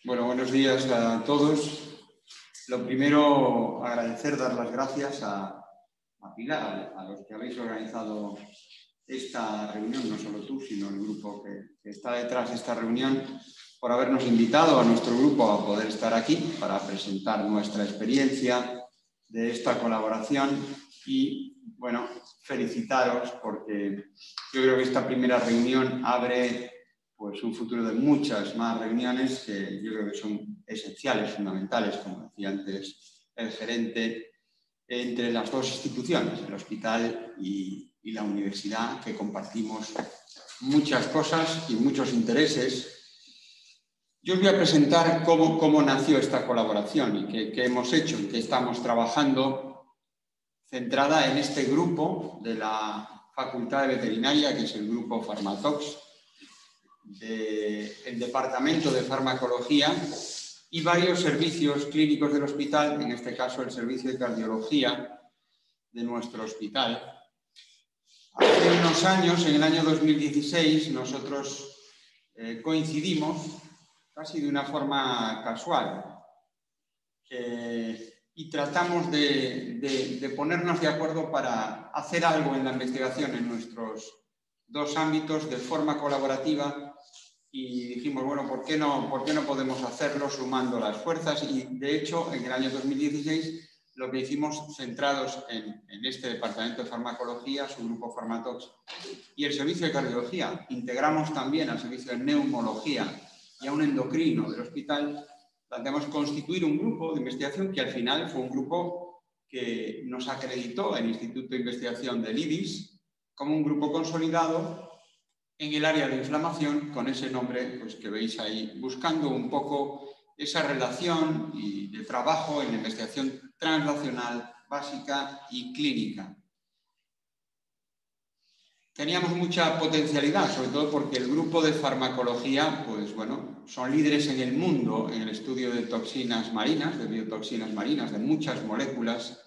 Bueno, buenos días a todos. Lo primero, agradecer, dar las gracias a Pilar, a los que habéis organizado esta reunión, no solo tú, sino el grupo que está detrás de esta reunión, por habernos invitado a nuestro grupo a poder estar aquí para presentar nuestra experiencia de esta colaboración y, bueno, felicitaros porque yo creo que esta primera reunión abre pues un futuro de muchas más reuniones que yo creo que son esenciales, fundamentales, como decía antes el gerente, entre las dos instituciones, el hospital y la universidad, que compartimos muchas cosas y muchos intereses. Yo os voy a presentar cómo nació esta colaboración y qué hemos hecho, en qué estamos trabajando, centrada en este grupo de la Facultad de Veterinaria, que es el grupo Pharmatox, del Departamento de Farmacología y varios servicios clínicos del hospital, en este caso el servicio de cardiología de nuestro hospital. Hace unos años, en el año 2016, nosotros coincidimos casi de una forma casual y tratamos de ponernos de acuerdo para hacer algo en la investigación en nuestros dos ámbitos de forma colaborativa. Y dijimos, bueno, ¿por qué no podemos hacerlo sumando las fuerzas? Y, de hecho, en el año 2016, lo que hicimos, centrados en este departamento de farmacología, su grupo Pharmatox, y el servicio de cardiología, integramos también al servicio de neumología y a un endocrino del hospital, planteamos constituir un grupo de investigación que al final fue un grupo que nos acreditó el Instituto de Investigación del IDIS como un grupo consolidado en el área de inflamación, con ese nombre pues, que veis ahí, buscando un poco esa relación y de trabajo en la investigación translacional, básica y clínica. Teníamos mucha potencialidad, sobre todo porque el grupo de farmacología, pues bueno, son líderes en el mundo en el estudio de toxinas marinas, de biotoxinas marinas, de muchas moléculas.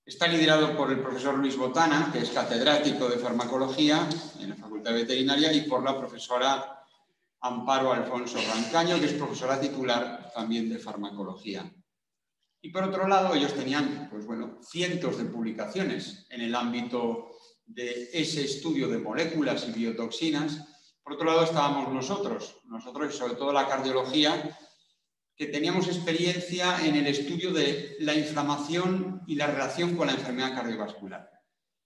Está liderado por el profesor Luis Botana, que es catedrático de farmacología en la Facultad de Veterinaria, y por la profesora Amparo Alfonso Rancaño, que es profesora titular también de farmacología. Y por otro lado, ellos tenían, pues bueno, cientos de publicaciones en el ámbito de ese estudio de moléculas y biotoxinas. Por otro lado, estábamos nosotros y sobre todo la cardiología, que teníamos experiencia en el estudio de la inflamación y la relación con la enfermedad cardiovascular.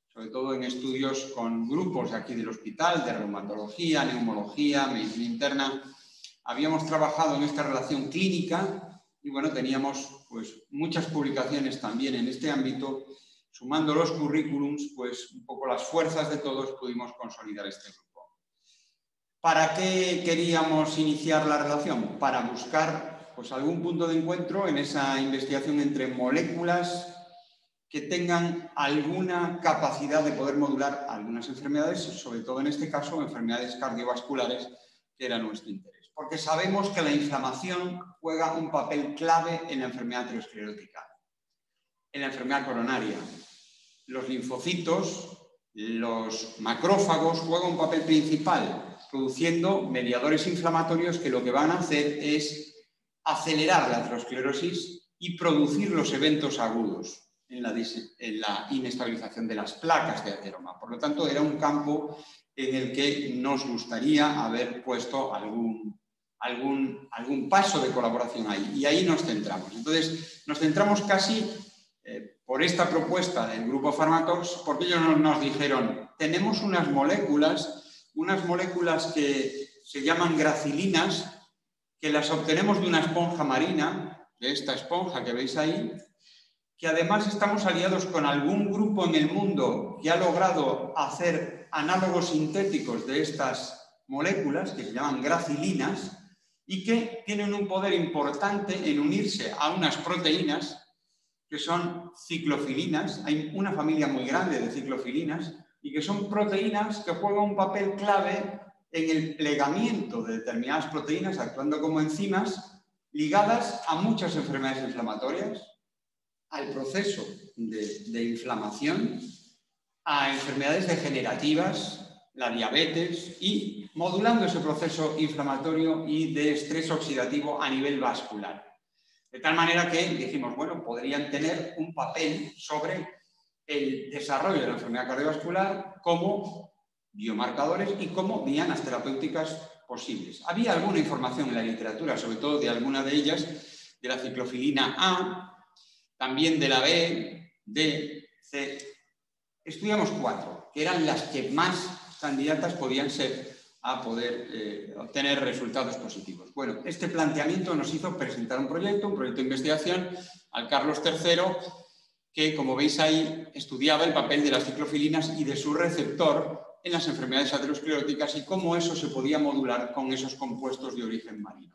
Sobre todo en estudios con grupos de aquí del hospital, de reumatología, neumología, medicina interna. Habíamos trabajado en esta relación clínica y bueno, teníamos pues muchas publicaciones también en este ámbito. Sumando los currículums, pues un poco las fuerzas de todos pudimos consolidar este grupo. ¿Para qué queríamos iniciar la relación? Para buscar pues algún punto de encuentro en esa investigación entre moléculas que tengan alguna capacidad de poder modular algunas enfermedades, sobre todo en este caso enfermedades cardiovasculares, que era nuestro interés. Porque sabemos que la inflamación juega un papel clave en la enfermedad aterosclerótica, en la enfermedad coronaria. Los linfocitos, los macrófagos juegan un papel principal, produciendo mediadores inflamatorios que lo que van a hacer es acelerar la aterosclerosis y producir los eventos agudos en la inestabilización de las placas de ateroma. Por lo tanto, era un campo en el que nos gustaría haber puesto algún paso de colaboración ahí. Y ahí nos centramos. Entonces, nos centramos casi por esta propuesta del grupo Pharmatox, porque ellos nos dijeron, tenemos unas moléculas que se llaman gracilinas, que las obtenemos de una esponja marina, de esta esponja que veis ahí, que además estamos aliados con algún grupo en el mundo que ha logrado hacer análogos sintéticos de estas moléculas, que se llaman gracilinas, y que tienen un poder importante en unirse a unas proteínas que son ciclofilinas. Hay una familia muy grande de ciclofilinas y que son proteínas que juegan un papel clave en el plegamiento de determinadas proteínas, actuando como enzimas ligadas a muchas enfermedades inflamatorias, al proceso de inflamación, a enfermedades degenerativas, la diabetes y modulando ese proceso inflamatorio y de estrés oxidativo a nivel vascular. De tal manera que dijimos, bueno, podrían tener un papel sobre el desarrollo de la enfermedad cardiovascular como biomarcadores y como dianas terapéuticas posibles. Había alguna información en la literatura, sobre todo de alguna de ellas, de la ciclofilina A, también de la B, D, C. Estudiamos 4, que eran las que más candidatas podían ser a poder obtener resultados positivos. Bueno, este planteamiento nos hizo presentar un proyecto de investigación al Carlos III, que, como veis ahí, estudiaba el papel de las ciclofilinas y de su receptor en las enfermedades ateroscleróticas y cómo eso se podía modular con esos compuestos de origen marino.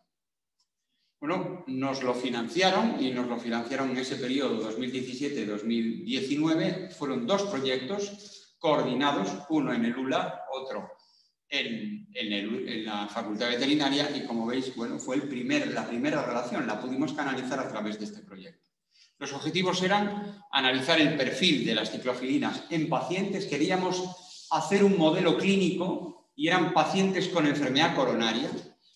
Bueno, nos lo financiaron y nos lo financiaron en ese periodo 2017-2019. Fueron 2 proyectos coordinados, uno en el ULA, otro en la Facultad Veterinaria y, como veis, bueno, fue la primera relación, la pudimos canalizar a través de este proyecto. Los objetivos eran analizar el perfil de las ciclofilinas en pacientes. Queríamos hacer un modelo clínico y eran pacientes con enfermedad coronaria,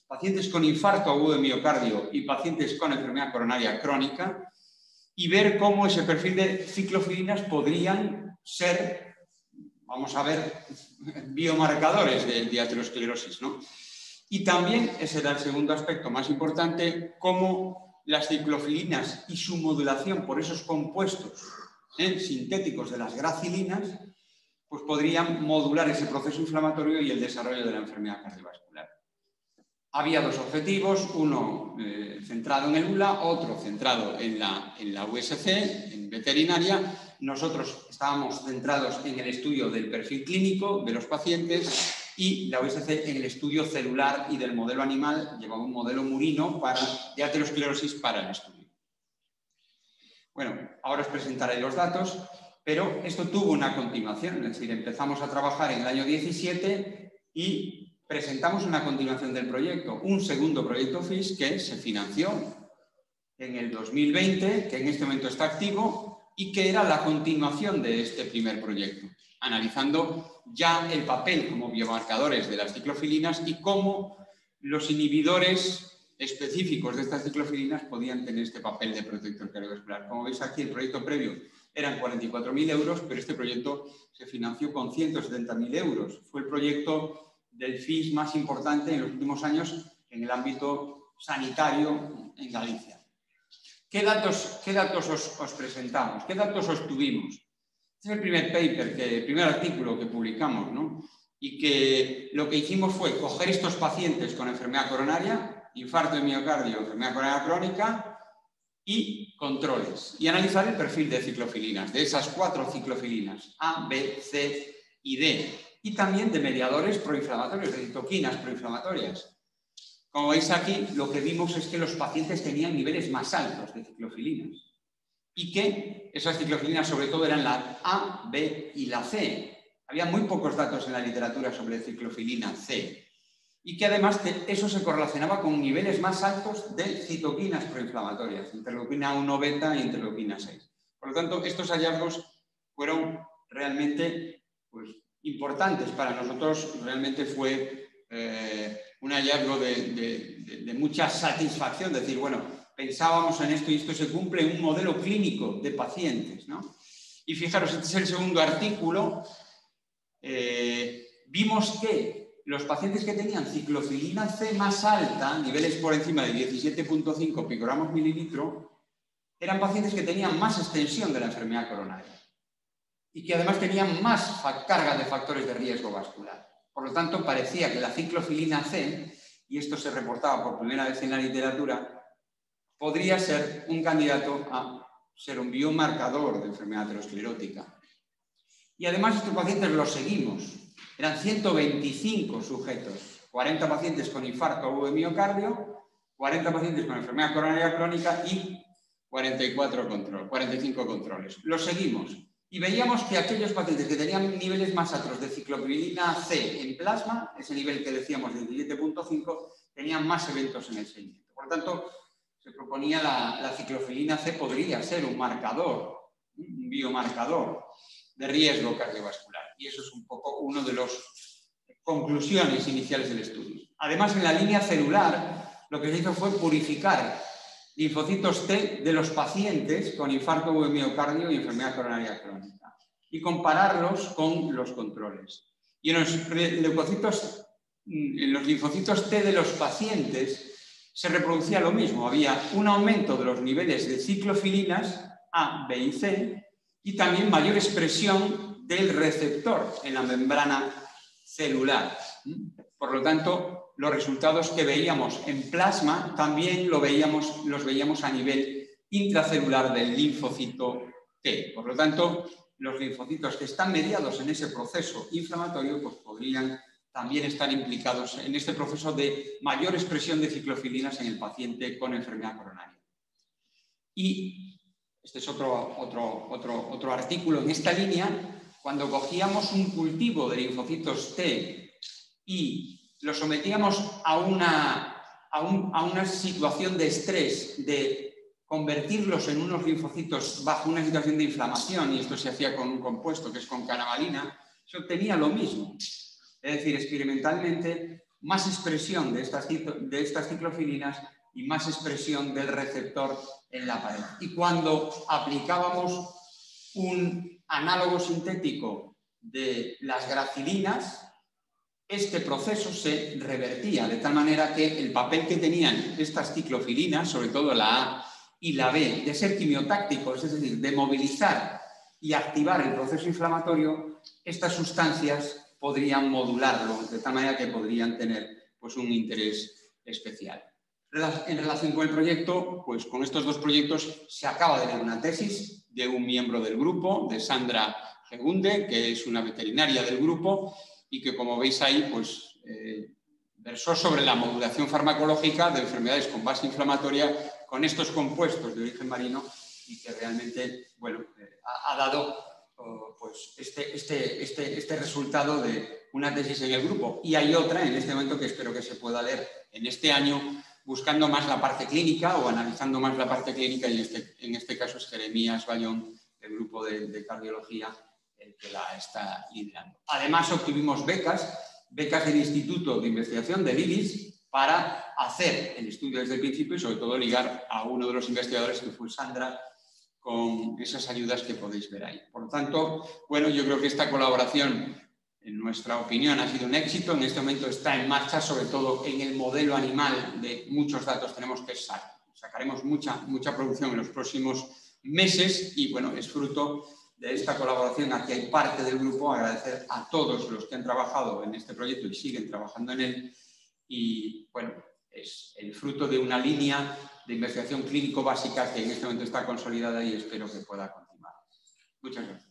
pacientes con infarto agudo de miocardio y pacientes con enfermedad coronaria crónica, y ver cómo ese perfil de ciclofilinas podrían ser, vamos a ver, biomarcadores de aterosclerosis, ¿no? Y también, ese era el segundo aspecto más importante, cómo las ciclofilinas y su modulación por esos compuestos sintéticos de las gracilinas, pues podrían modular ese proceso inflamatorio y el desarrollo de la enfermedad cardiovascular. Había 2 objetivos, uno centrado en el ULA, otro centrado en la USC, en veterinaria. Nosotros estábamos centrados en el estudio del perfil clínico de los pacientes y la USC en el estudio celular y del modelo animal. Llevaba un modelo murino de aterosclerosis para el estudio. Bueno, ahora os presentaré los datos, pero esto tuvo una continuación, es decir, empezamos a trabajar en el año 17 y presentamos una continuación del proyecto, un segundo proyecto FISH que se financió en el 2020, que en este momento está activo y que era la continuación de este primer proyecto, analizando ya el papel como biomarcadores de las ciclofilinas y cómo los inhibidores específicos de estas ciclofilinas podían tener este papel de protector cardiovascular. Como veis aquí, el proyecto previo eran 44.000 euros, pero este proyecto se financió con 170.000 euros. Fue el proyecto del FISH más importante en los últimos años en el ámbito sanitario en Galicia. ¿Qué datos os presentamos? ¿Qué datos obtuvimos? Este es el primer paper, el primer artículo que publicamos, ¿no? Y que lo que hicimos fue coger estos pacientes con enfermedad coronaria, infarto de miocardio, enfermedad coronaria crónica y controles, y analizar el perfil de ciclofilinas, de esas 4 ciclofilinas, A, B, C y D, y también de mediadores proinflamatorios, de citoquinas proinflamatorias. Como veis aquí, lo que vimos es que los pacientes tenían niveles más altos de ciclofilinas y que esas ciclofilinas sobre todo eran la A, B y la C. Había muy pocos datos en la literatura sobre ciclofilina C y que además eso se correlacionaba con niveles más altos de citoquinas proinflamatorias, interleuquina 1 beta e interleuquina 6. Por lo tanto, estos hallazgos fueron realmente importantes para nosotros. Realmente fue un hallazgo de mucha satisfacción, decir, bueno, pensábamos en esto y esto se cumple en un modelo clínico de pacientes, ¿no? Y fijaros, este es el segundo artículo. Vimos que los pacientes que tenían ciclofilina C más alta, niveles por encima de 17.5 picogramos mililitro, eran pacientes que tenían más extensión de la enfermedad coronaria y que además tenían más carga de factores de riesgo vascular. Por lo tanto, parecía que la ciclofilina C, y esto se reportaba por primera vez en la literatura, podría ser un candidato a ser un biomarcador de enfermedad aterosclerótica. Y además estos pacientes los seguimos. Eran 125 sujetos, 40 pacientes con infarto agudo de miocardio, 40 pacientes con enfermedad coronaria crónica y 45 controles. Los seguimos y veíamos que aquellos pacientes que tenían niveles más altos de ciclofilina C en plasma, ese nivel que decíamos de 17.5, tenían más eventos en el seguimiento. Por lo tanto, se proponía la ciclofilina C podría ser un marcador, un biomarcador de riesgo cardiovascular. Y eso es un poco uno de los conclusiones iniciales del estudio. Además, en la línea celular, lo que se hizo fue purificar linfocitos T de los pacientes con infarto de miocardio y enfermedad coronaria crónica y compararlos con los controles. Y en los linfocitos T de los pacientes se reproducía lo mismo. Había un aumento de los niveles de ciclofilinas A, B y C y también mayor expresión del receptor en la membrana celular. Por lo tanto, los resultados que veíamos en plasma también los veíamos a nivel intracelular del linfocito T. Por lo tanto, los linfocitos que están mediados en ese proceso inflamatorio pues podrían también estar implicados en este proceso de mayor expresión de ciclofilinas en el paciente con enfermedad coronaria. Y este es otro artículo en esta línea. Cuando cogíamos un cultivo de linfocitos T y lo sometíamos a una situación de estrés, de convertirlos en unos linfocitos bajo una situación de inflamación, y esto se hacía con un compuesto que es con canabalina, se obtenía lo mismo. Es decir, experimentalmente, más expresión de estas ciclofilinas y más expresión del receptor en la pared. Y cuando aplicábamos un análogo sintético de las gracilinas, este proceso se revertía, de tal manera que el papel que tenían estas ciclofilinas, sobre todo la A y la B, de ser quimiotácticos, es decir, de movilizar y activar el proceso inflamatorio, estas sustancias podrían modularlo, de tal manera que podrían tener pues, un interés especial. En relación con el proyecto, pues con estos dos proyectos se acaba de leer una tesis de un miembro del grupo, de Sandra Gegunde, que es una veterinaria del grupo y que, como veis ahí, pues, versó sobre la modulación farmacológica de enfermedades con base inflamatoria con estos compuestos de origen marino y que realmente, bueno, ha dado pues este resultado de una tesis en el grupo. Y hay otra en este momento que espero que se pueda leer en este año, buscando más la parte clínica o analizando más la parte clínica, y en este caso es Jeremías Bayón, del grupo de cardiología, el que la está liderando. Además, obtuvimos becas del Instituto de Investigación del IRIS para hacer el estudio desde el principio y sobre todo ligar a uno de los investigadores que fue Sandra con esas ayudas que podéis ver ahí. Por lo tanto, bueno, yo creo que esta colaboración, en nuestra opinión, ha sido un éxito. En este momento está en marcha, sobre todo en el modelo animal de muchos datos tenemos que sacaremos mucha producción en los próximos meses y bueno, es fruto de esta colaboración. Aquí hay parte del grupo. Agradecer a todos los que han trabajado en este proyecto y siguen trabajando en él y bueno, es el fruto de una línea de investigación clínico básica que en este momento está consolidada y espero que pueda continuar. Muchas gracias.